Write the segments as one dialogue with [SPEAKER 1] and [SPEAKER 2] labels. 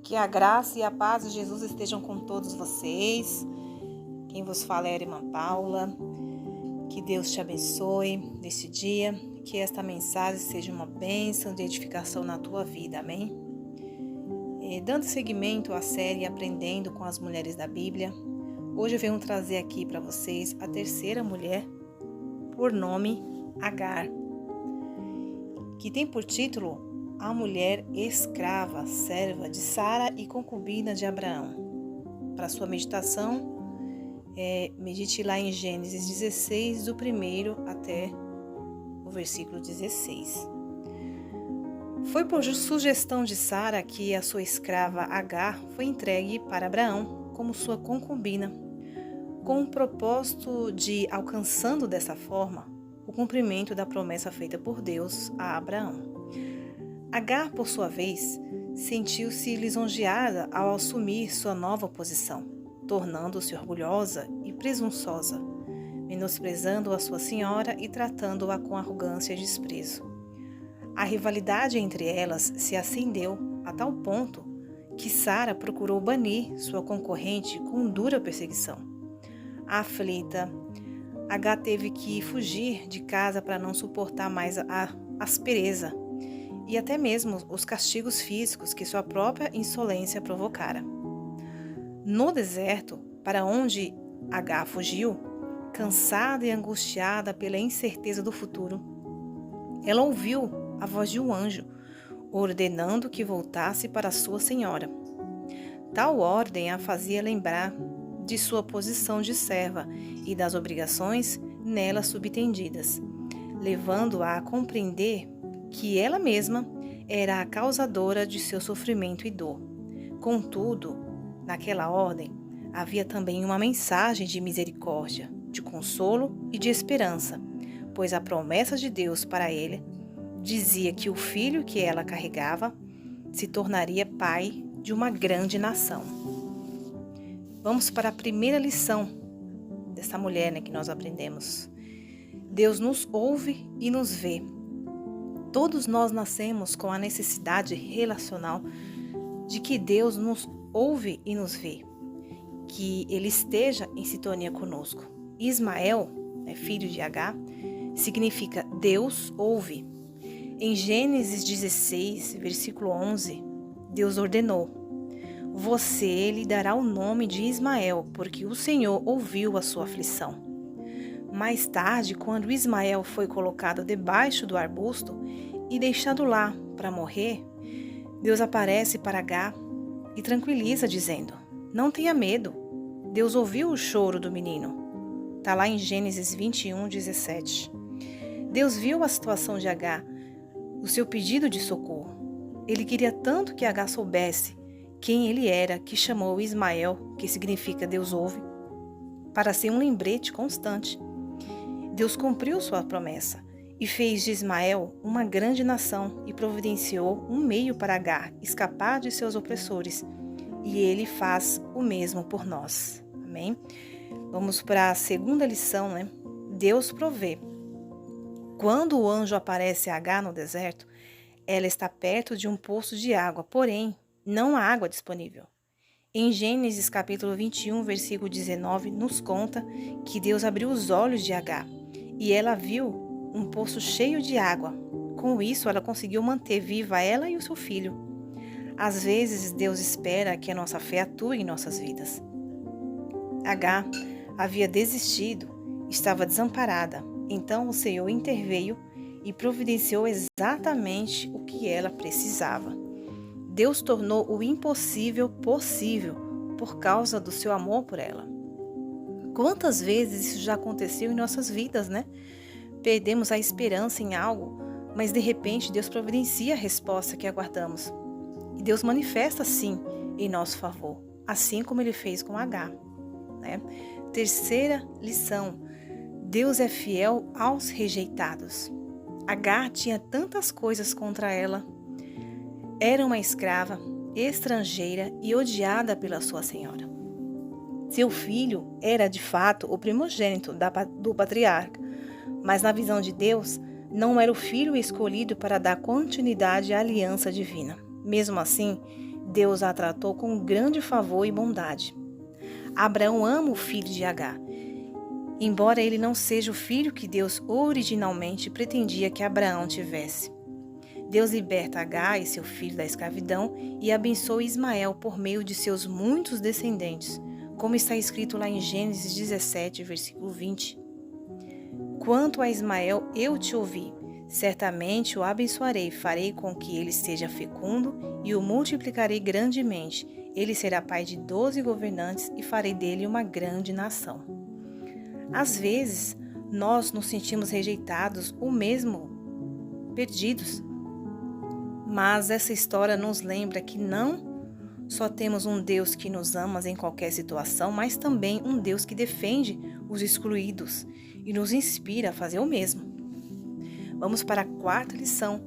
[SPEAKER 1] Que a graça e a paz de Jesus estejam com todos vocês. Quem vos fala é a irmã Paula. Que Deus te abençoe neste dia. Que esta mensagem seja uma bênção de edificação na tua vida. Amém? Dando seguimento à série Aprendendo com as Mulheres da Bíblia, hoje eu venho trazer aqui para vocês a terceira mulher, por nome Agar, que tem por título A Mulher Escrava, Serva de Sara e Concubina de Abraão. Para sua meditação, medite lá em Gênesis 16, do 1 até o versículo 16. Foi por sugestão de Sara que a sua escrava Agar foi entregue para Abraão como sua concubina, com o propósito de, alcançando dessa forma, o cumprimento da promessa feita por Deus a Abraão. Agar, por sua vez, sentiu-se lisonjeada ao assumir sua nova posição, tornando-se orgulhosa e presunçosa, menosprezando a sua senhora e tratando-a com arrogância e desprezo. A rivalidade entre elas se acendeu a tal ponto que Sara procurou banir sua concorrente com dura perseguição. Aflita, Agar teve que fugir de casa para não suportar mais a aspereza e até mesmo os castigos físicos que sua própria insolência provocara. No deserto, para onde Agar fugiu, cansada e angustiada pela incerteza do futuro, ela ouviu a voz de um anjo, ordenando que voltasse para sua senhora. Tal ordem a fazia lembrar de sua posição de serva e das obrigações nela subtendidas, levando-a a compreender que ela mesma era a causadora de seu sofrimento e dor. Contudo, naquela ordem, havia também uma mensagem de misericórdia, de consolo e de esperança, pois a promessa de Deus para ele dizia que o filho que ela carregava se tornaria pai de uma grande nação. Vamos para a primeira lição dessa mulher, que nós aprendemos. Deus nos ouve e nos vê. Todos nós nascemos com a necessidade relacional de que Deus nos ouve e nos vê, que Ele esteja em sintonia conosco. Ismael, filho de Agar, significa Deus ouve. Em Gênesis 16, versículo 11, Deus ordenou: você lhe dará o nome de Ismael, porque o Senhor ouviu a sua aflição. Mais tarde, quando Ismael foi colocado debaixo do arbusto e deixado lá para morrer, Deus aparece para Agar e tranquiliza, dizendo: não tenha medo, Deus ouviu o choro do menino. Está lá em Gênesis 21, 17. Deus viu a situação de Agar, o seu pedido de socorro. Ele queria tanto que Agar soubesse quem ele era, que chamou Ismael, que significa Deus ouve, para ser um lembrete constante. Deus cumpriu sua promessa e fez de Ismael uma grande nação e providenciou um meio para Agar escapar de seus opressores. E ele faz o mesmo por nós. Amém? Vamos para a segunda lição, Deus provê. Quando o anjo aparece a Agar no deserto, ela está perto de um poço de água, porém, não há água disponível. Em Gênesis capítulo 21, versículo 19, nos conta que Deus abriu os olhos de Agar e ela viu um poço cheio de água. Com isso, ela conseguiu manter viva ela e o seu filho. Às vezes, Deus espera que a nossa fé atue em nossas vidas. Agar havia desistido, estava desamparada. Então o Senhor interveio e providenciou exatamente o que ela precisava. Deus tornou o impossível possível por causa do seu amor por ela. Quantas vezes isso já aconteceu em nossas vidas, Perdemos a esperança em algo, mas de repente Deus providencia a resposta que aguardamos. E Deus manifesta sim em nosso favor, assim como Ele fez com Agar. Terceira lição: Deus é fiel aos rejeitados. Agar tinha tantas coisas contra ela. Era uma escrava, estrangeira e odiada pela sua senhora. Seu filho era, de fato, o primogênito do patriarca, mas na visão de Deus, não era o filho escolhido para dar continuidade à aliança divina. Mesmo assim, Deus a tratou com grande favor e bondade. Abraão ama o filho de Agar, embora ele não seja o filho que Deus originalmente pretendia que Abraão tivesse. Deus liberta Agar e seu filho da escravidão e abençoa Ismael por meio de seus muitos descendentes, como está escrito lá em Gênesis 17, versículo 20. Quanto a Ismael, eu te ouvi. Certamente o abençoarei, farei com que ele seja fecundo e o multiplicarei grandemente. Ele será pai de 12 governantes e farei dele uma grande nação. Às vezes, nós nos sentimos rejeitados ou mesmo perdidos. Mas essa história nos lembra que não só temos um Deus que nos ama em qualquer situação, mas também um Deus que defende os excluídos e nos inspira a fazer o mesmo. Vamos para a quarta lição.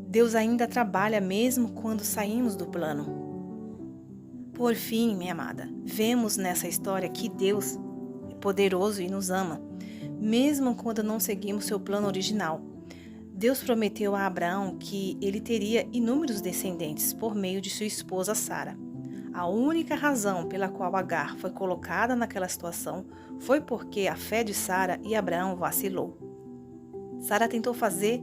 [SPEAKER 1] Deus ainda trabalha mesmo quando saímos do plano. Por fim, minha amada, vemos nessa história que Deus é poderoso e nos ama, mesmo quando não seguimos seu plano original. Deus prometeu a Abraão que ele teria inúmeros descendentes por meio de sua esposa Sara. A única razão pela qual Agar foi colocada naquela situação foi porque a fé de Sara e Abraão vacilou. Sara tentou fazer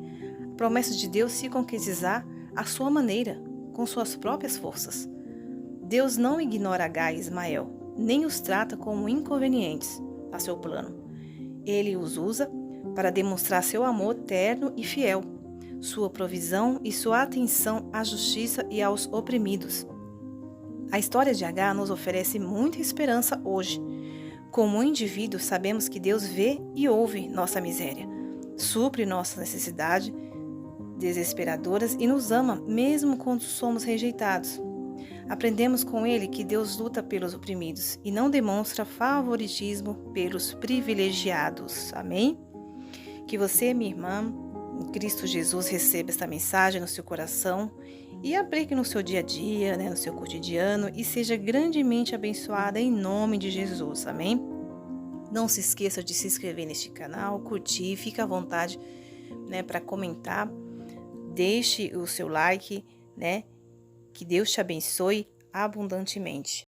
[SPEAKER 1] a promessa de Deus se concretizar à sua maneira, com suas próprias forças. Deus não ignora Agar e Ismael, nem os trata como inconvenientes a seu plano. Ele os usa para demonstrar seu amor terno e fiel, sua provisão e sua atenção à justiça e aos oprimidos. A história de Agar nos oferece muita esperança hoje. Como indivíduos, sabemos que Deus vê e ouve nossa miséria, supre nossas necessidades desesperadoras e nos ama mesmo quando somos rejeitados. Aprendemos com ele que Deus luta pelos oprimidos e não demonstra favoritismo pelos privilegiados. Amém? Que você, minha irmã, em Cristo Jesus, receba esta mensagem no seu coração e aplique no seu dia a dia, no seu cotidiano e seja grandemente abençoada em nome de Jesus. Amém? Não se esqueça de se inscrever neste canal, curtir, fique à vontade para comentar. Deixe o seu like, Que Deus te abençoe abundantemente.